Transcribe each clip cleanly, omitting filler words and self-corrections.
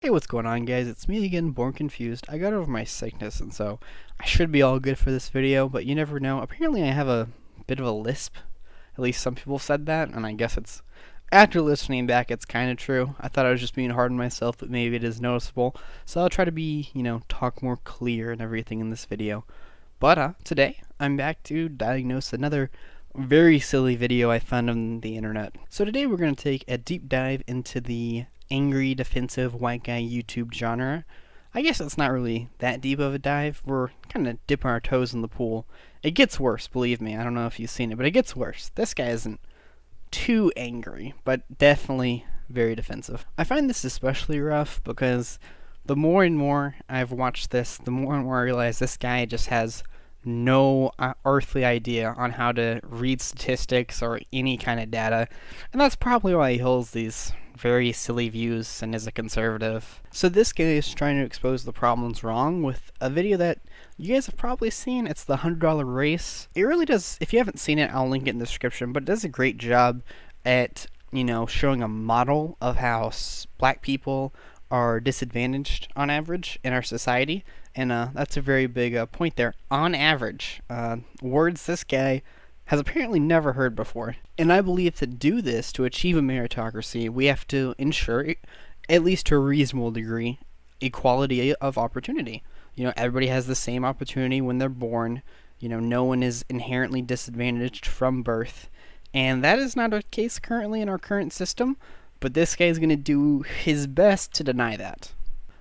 Hey, what's going on, guys? It's me again, Born Confused. I got over my sickness, and so I should be all good for this video, but you never know. Apparently I have a bit of a lisp. At least some people said that, and I guess it's, after listening back, it's kind of true. I thought I was just being hard on myself, but maybe it is noticeable. So I'll try to be, talk more clear and everything in this video. But today, I'm back to diagnose another very silly video I found on the internet. So today we're going to take a deep dive into the angry, defensive, white guy YouTube genre. I guess it's not really that deep of a dive. We're kind of dipping our toes in the pool. It gets worse, believe me. I don't know if you've seen it, but it gets worse. This guy isn't too angry, but definitely very defensive. I find this especially rough because the more and more I've watched this, the more and more I realize this guy just has no earthly idea on how to read statistics or any kind of data, and that's probably why he holds these very silly views and is a conservative. So this guy is trying to expose the problems wrong with a video that you guys have probably seen. It's the $100 race. It really does, if you haven't seen it, I'll link it in the description, but it does a great job at, showing a model of how black people are disadvantaged on average in our society, and that's a very big point there. On average, words this guy has apparently never heard before. And I believe to do this, to achieve a meritocracy, we have to ensure, at least to a reasonable degree, equality of opportunity. Everybody has the same opportunity when they're born. No one is inherently disadvantaged from birth. And that is not the case currently in our current system, but this guy is going to do his best to deny that.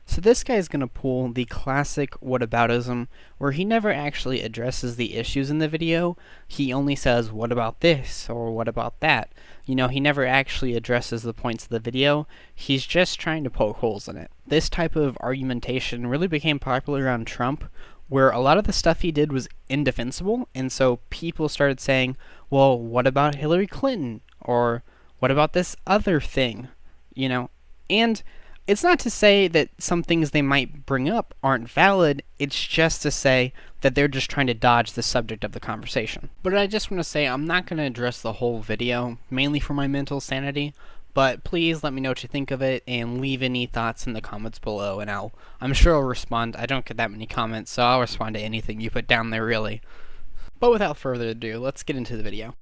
So this guy is going to pull the classic whataboutism, where he never actually addresses the issues in the video. He only says, what about this, or what about that? He never actually addresses the points of the video. He's just trying to poke holes in it. This type of argumentation really became popular around Trump, where a lot of the stuff he did was indefensible, and so people started saying, well, what about Hillary Clinton? Or what about this other thing? And it's not to say that some things they might bring up aren't valid, it's just to say that they're just trying to dodge the subject of the conversation. But I just want to say I'm not going to address the whole video, mainly for my mental sanity, but please let me know what you think of it and leave any thoughts in the comments below, and I'm sure I'll respond. I don't get that many comments, so I'll respond to anything you put down there, really. But without further ado, let's get into the video.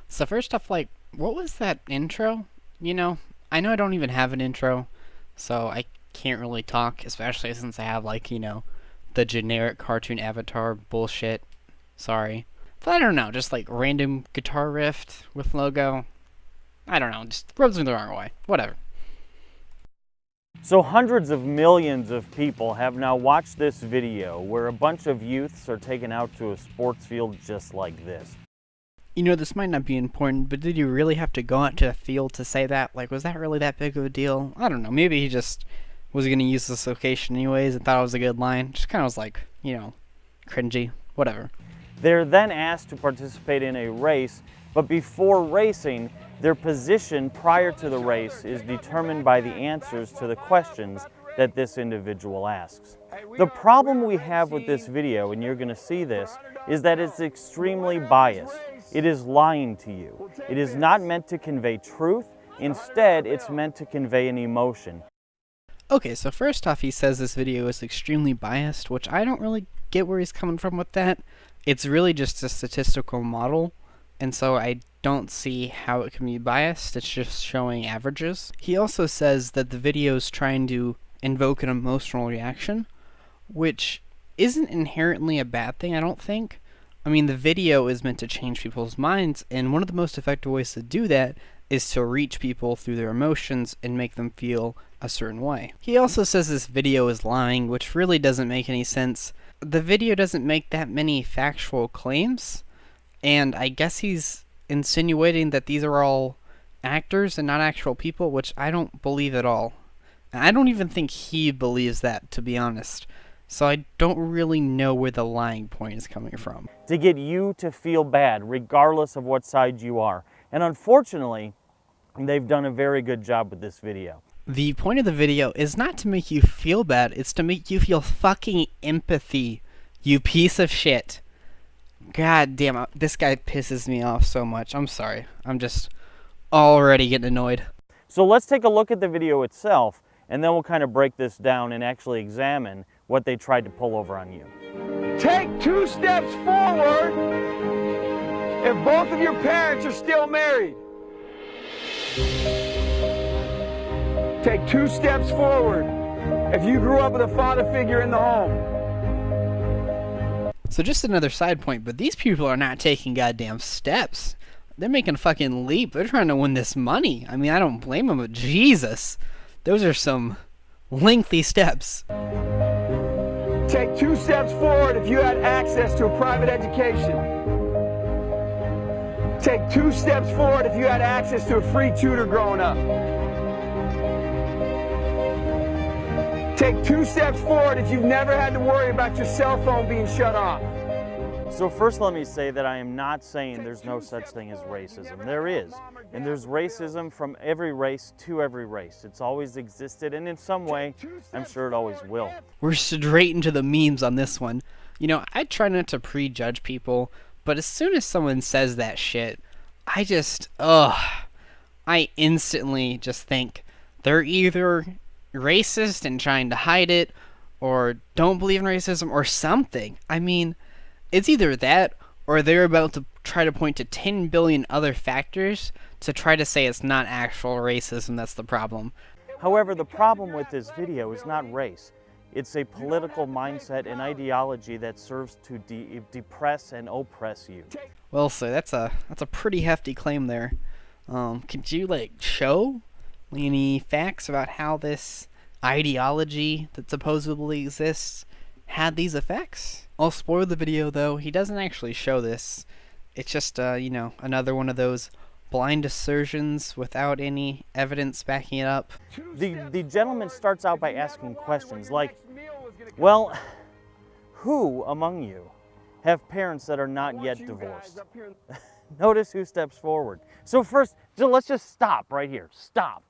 So first off, what was that intro? I know I don't even have an intro, so I can't really talk, especially since I have, the generic cartoon avatar bullshit. Sorry. But I don't know, just random guitar riff with logo. I don't know, just rubs me the wrong way. Whatever. So hundreds of millions of people have now watched this video where a bunch of youths are taken out to a sports field just like this. This might not be important, but did you really have to go out to a field to say that? Was that really that big of a deal? I don't know. Maybe he just was going to use this location anyways and thought it was a good line. Just kind of was cringy. Whatever. They're then asked to participate in a race, but before racing, their position prior to the race is determined by the answers to the questions that this individual asks. The problem we have with this video, and you're going to see this, is that it's extremely biased. It is lying to you. It is not meant to convey truth. Instead, it's meant to convey an emotion. Okay, so first off, he says this video is extremely biased, which I don't really get where he's coming from with that. It's really just a statistical model, and so I don't see how it can be biased. It's just showing averages. He also says that the video is trying to invoke an emotional reaction, which isn't inherently a bad thing, I don't think. I mean, the video is meant to change people's minds, and one of the most effective ways to do that is to reach people through their emotions and make them feel a certain way. He also says this video is lying, which really doesn't make any sense. The video doesn't make that many factual claims, and I guess he's insinuating that these are all actors and not actual people, which I don't believe at all. And I don't even think he believes that, to be honest. So I don't really know where the lying point is coming from. To get you to feel bad, regardless of what side you are. And unfortunately, they've done a very good job with this video. The point of the video is not to make you feel bad, it's to make you feel fucking empathy, you piece of shit. God damn it, this guy pisses me off so much. I'm sorry. I'm just already getting annoyed. So let's take a look at the video itself, and then we'll kind of break this down and actually examine what they tried to pull over on you. Take 2 steps forward if both of your parents are still married. Take 2 steps forward if you grew up with a father figure in the home. So just another side point, but these people are not taking goddamn steps. They're making a fucking leap. They're trying to win this money. I mean, I don't blame them, but Jesus, those are some lengthy steps. Take 2 steps forward if you had access to a private education. Take 2 steps forward if you had access to a free tutor growing up. Take 2 steps forward if you've never had to worry about your cell phone being shut off. So first let me say that I am not saying there's no such thing as racism. There is. And there's racism from every race to every race. It's always existed, and in some way, I'm sure it always will. We're straight into the memes on this one. You know, I try not to prejudge people, but as soon as someone says that shit, I instantly just think they're either racist and trying to hide it, or don't believe in racism, or something. I mean, it's either that, or they're about to try to point to 10 billion other factors to try to say it's not actual racism that's the problem. However, the problem with this video is not race. It's a political mindset and ideology that serves to depress and oppress you. Well, so that's a pretty hefty claim there. Could you show any facts about how this ideology that supposedly exists had these effects? I'll spoil the video though. He doesn't actually show this. It's just another one of those blind assertions without any evidence backing it up. The gentleman starts out by asking questions like, well, who among you have parents that are not yet divorced? Notice who steps forward. So first, let's just stop right here. Stop.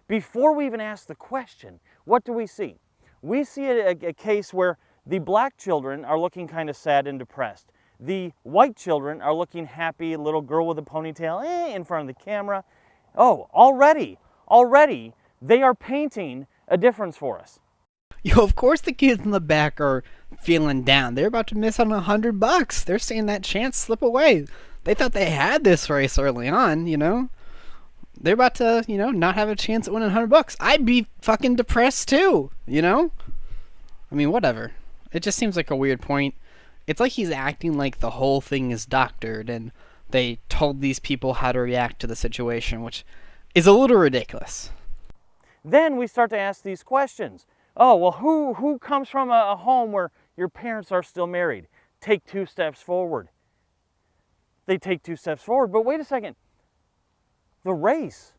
Before we even ask the question, what do we see? We see a case where the black children are looking kind of sad and depressed. The white children are looking happy, little girl with a ponytail in front of the camera. Oh, already, they are painting a difference for us. Yo, of course the kids in the back are feeling down. They're about to miss on $100. They're seeing that chance slip away. They thought they had this race early on, They're about to, not have a chance at winning $100. I'd be fucking depressed too, I mean, whatever. It just seems like a weird point. It's like he's acting like the whole thing is doctored and they told these people how to react to the situation, which is a little ridiculous. Then we start to ask these questions. Oh, well, who comes from a home where your parents are still married? Take 2 steps forward. They take 2 steps forward, but wait a second. The race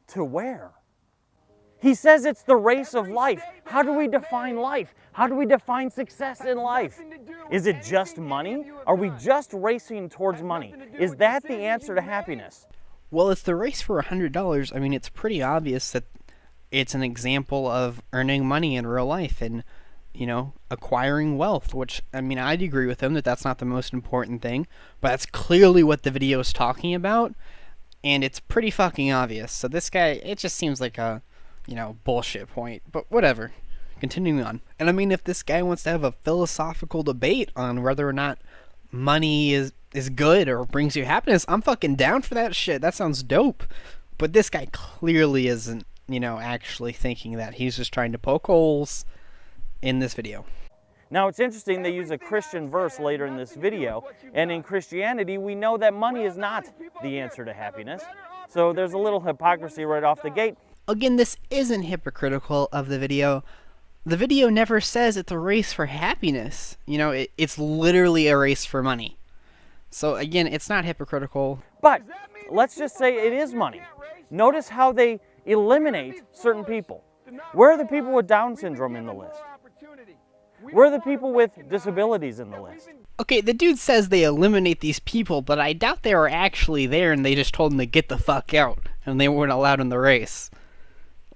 to where? He says it's the race of life. How do we define life? How do we define success in life? Is it just money? Are we just racing towards money? Is that the answer to happiness? Well, it's the race for $100. I mean, it's pretty obvious that it's an example of earning money in real life and, acquiring wealth, which, I mean, I'd agree with him that that's not the most important thing, but that's clearly what the video is talking about, and it's pretty fucking obvious. So this guy, it just seems like a bullshit point, but whatever. Continuing on. And I mean, if this guy wants to have a philosophical debate on whether or not money is good or brings you happiness, I'm fucking down for that shit. That sounds dope. But this guy clearly isn't, actually thinking that. He's just trying to poke holes in this video. Now, it's interesting they use a Christian verse later in this video, and in Christianity, we know that money is not the answer to happiness. So there's a little hypocrisy right off the gate. Again, this isn't hypocritical of the video. The video never says it's a race for happiness. It's literally a race for money. So again, it's not hypocritical. But let's just say it is money. Notice how they eliminate certain people. Where are the people with Down syndrome in the list? Where are the people with disabilities in the list? Okay, the dude says they eliminate these people, but I doubt they were actually there and they just told them to get the fuck out and they weren't allowed in the race.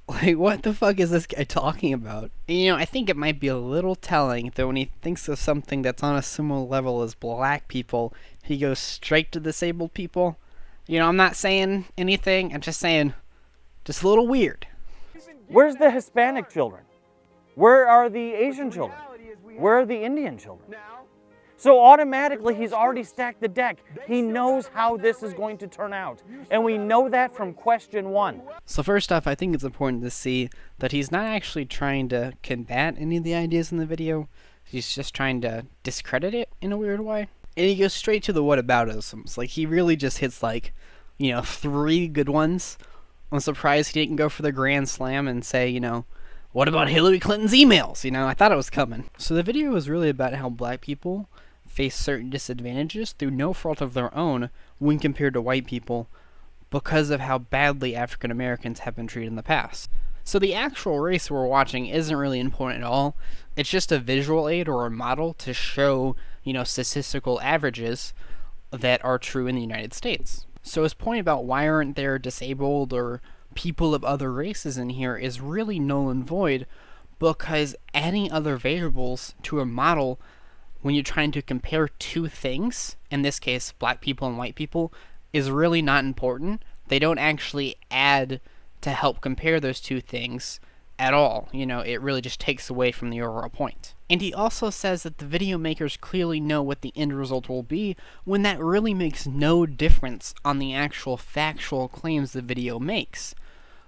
What the fuck is this guy talking about? I think it might be a little telling that when he thinks of something that's on a similar level as black people, he goes straight to disabled people. You know, I'm not saying anything. I'm just saying, just a little weird. Where's the Hispanic children? Where are the Asian children? Where are the Indian children? So automatically he's already stacked the deck. He knows how this is going to turn out. And we know that from question 1. So first off, I think it's important to see that he's not actually trying to combat any of the ideas in the video. He's just trying to discredit it in a weird way. And he goes straight to the whataboutisms. Like, he really just hits, like, 3 good ones. I'm surprised he didn't go for the grand slam and say, what about Hillary Clinton's emails? I thought it was coming. So the video was really about how black people face certain disadvantages through no fault of their own when compared to white people because of how badly African Americans have been treated in the past. So the actual race we're watching isn't really important at all. It's just a visual aid or a model to show, statistical averages that are true in the United States. So his point about why aren't there disabled or people of other races in here is really null and void, because adding other variables to a model when you're trying to compare 2 things, in this case black people and white people, is really not important. They don't actually add to help compare those 2 things at all. It really just takes away from the overall point. And he also says that the video makers clearly know what the end result will be, when that really makes no difference on the actual factual claims the video makes.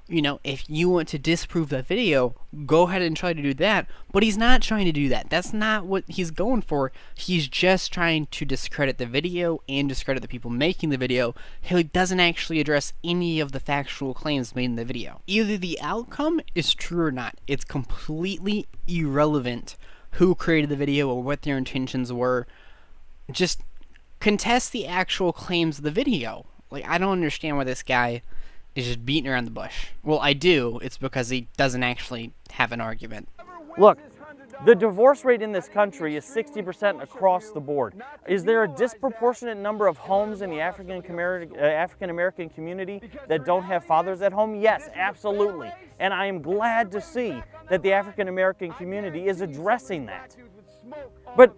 If you want to disprove that video, go ahead and try to do that, but he's not trying to do that. That's not what he's going for. He's just trying to discredit the video and discredit the people making the video. He doesn't actually address any of the factual claims made in the video. Either the outcome is true or not. It's completely irrelevant who created the video or what their intentions were. Just contest the actual claims of the video. Like, I don't understand why this guy is just beating around the bush. Well, I do. It's because he doesn't actually have an argument. Look, the divorce rate in this country is 60% across the board. Is there a disproportionate number of homes in the African American community that don't have fathers at home? Yes, absolutely. And I am glad to see that the African American community is addressing that. But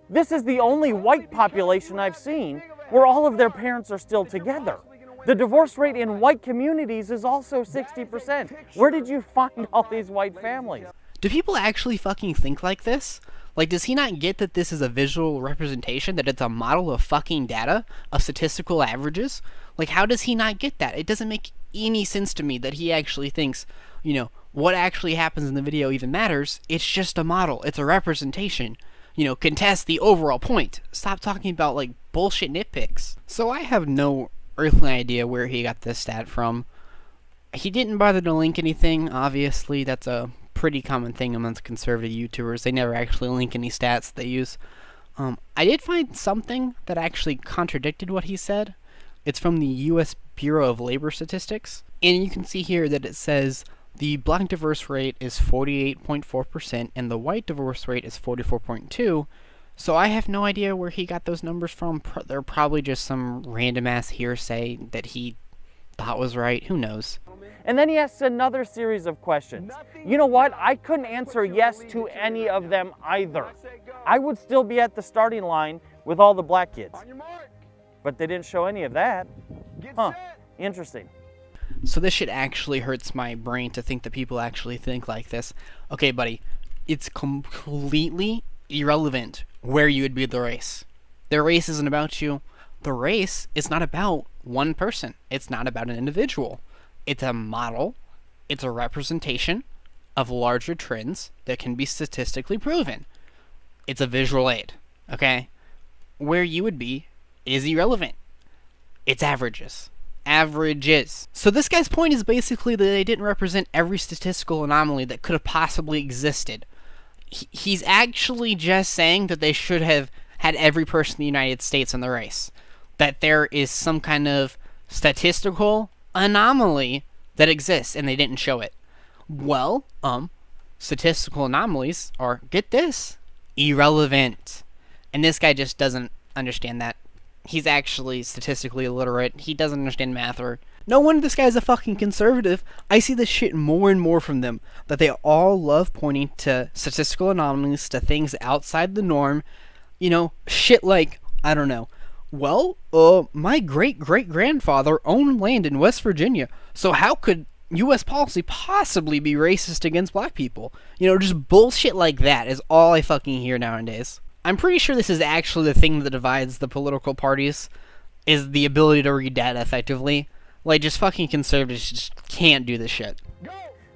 this is the only white population I've seen where all of their parents are still together. The divorce rate in white communities is also 60%. Where did you find all these white families? Do people actually fucking think like this? Like, does he not get that this is a visual representation, that it's a model of fucking data, of statistical averages? Like, how does he not get that? It doesn't make any sense to me that he actually thinks, what actually happens in the video even matters. It's just a model. It's a representation. Contest the overall point. Stop talking about, like, bullshit nitpicks. So I have no earthly idea where he got this stat from. He didn't bother to link anything. Obviously, that's a pretty common thing amongst conservative YouTubers. They never actually link any stats they use. I did find something that actually contradicted what he said. It's from the U.S. Bureau of Labor Statistics. And you can see here that it says the black divorce rate is 48.4% and the white divorce rate is 44.2%. So I have no idea where he got those numbers from. They're probably just some random ass hearsay that he thought was right. Who knows? And then he asks another series of questions. You know what? I couldn't answer yes to any of them either. I would still be at the starting line with all the black kids. But they didn't show any of that. Huh. Interesting. So this shit actually hurts my brain to think that people actually think like this. Okay, buddy. It's completely irrelevant where you would be the race. The race isn't about you. The race is not about one person. It's not about an individual. It's a model. It's a representation of larger trends that can be statistically proven. It's a visual aid, okay? Where you would be is irrelevant. It's averages. Averages. So this guy's point is basically that they didn't represent every statistical anomaly that could have possibly existed. He's actually just saying that they should have had every person in the United States in the race. That there is some kind of statistical anomaly that exists and they didn't show it. Well, statistical anomalies are, get this, irrelevant. And this guy just doesn't understand that. He's actually statistically illiterate. He doesn't understand math or... No wonder this guy's a fucking conservative. I see this shit more and more from them. That they all love pointing to statistical anomalies, to things outside the norm. Shit like, I don't know, Well, my great-great-grandfather owned land in West Virginia, so how could U.S. policy possibly be racist against black people? You know, just bullshit like that is all I fucking hear nowadays. I'm pretty sure this is actually the thing that divides the political parties, is the ability to read data effectively. Like, just fucking conservatives just can't do this shit.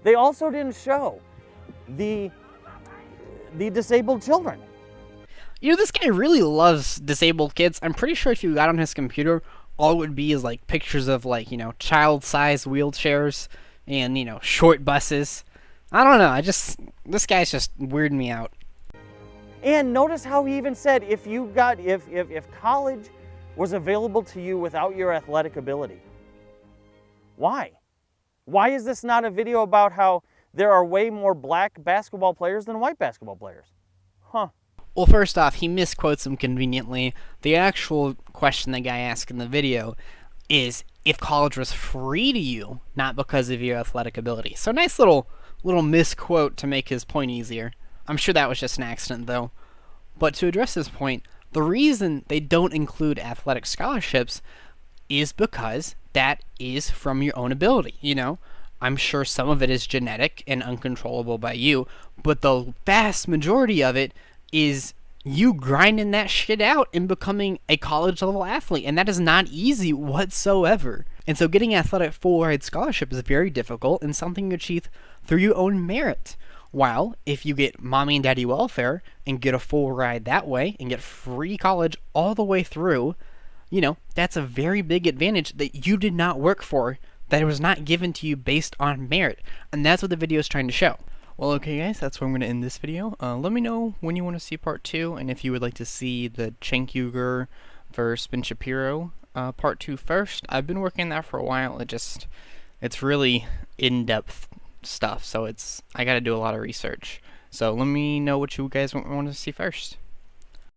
They also didn't show the disabled children. You know, this guy really loves disabled kids. I'm pretty sure if you got on his computer, all it would be is, like, pictures of, like, you know, child-sized wheelchairs and, you know, short buses. I don't know, this guy's just weirding me out. And notice how he even said if college was available to you without your athletic ability. Why? Why is this not a video about how there are way more black basketball players than white basketball players? Huh. Well, first off, he misquotes him conveniently. The actual question the guy asked in the video is if college was free to you, not because of your athletic ability. So nice little misquote to make his point easier. I'm sure that was just an accident, though. But to address this point, the reason they don't include athletic scholarships is because that is from your own ability, you know? I'm sure some of it is genetic and uncontrollable by you, but the vast majority of it is you grinding that shit out and becoming a college-level athlete, and that is not easy whatsoever. And so getting athletic full-ride scholarship is very difficult and something you achieve through your own merit. While if you get mommy and daddy welfare and get a full ride that way and get free college all the way through, you know, that's a very big advantage that you did not work for, that it was not given to you based on merit. And that's what the video is trying to show. Well, okay guys, that's where I'm going to end this video. Let me know when you want to see part 2, and if you would like to see the Cenk Uygur versus Ben Shapiro part 2 first. I've been working on that for a while. It's really in-depth stuff, so I gotta do a lot of research. So let me know what you guys want to see first.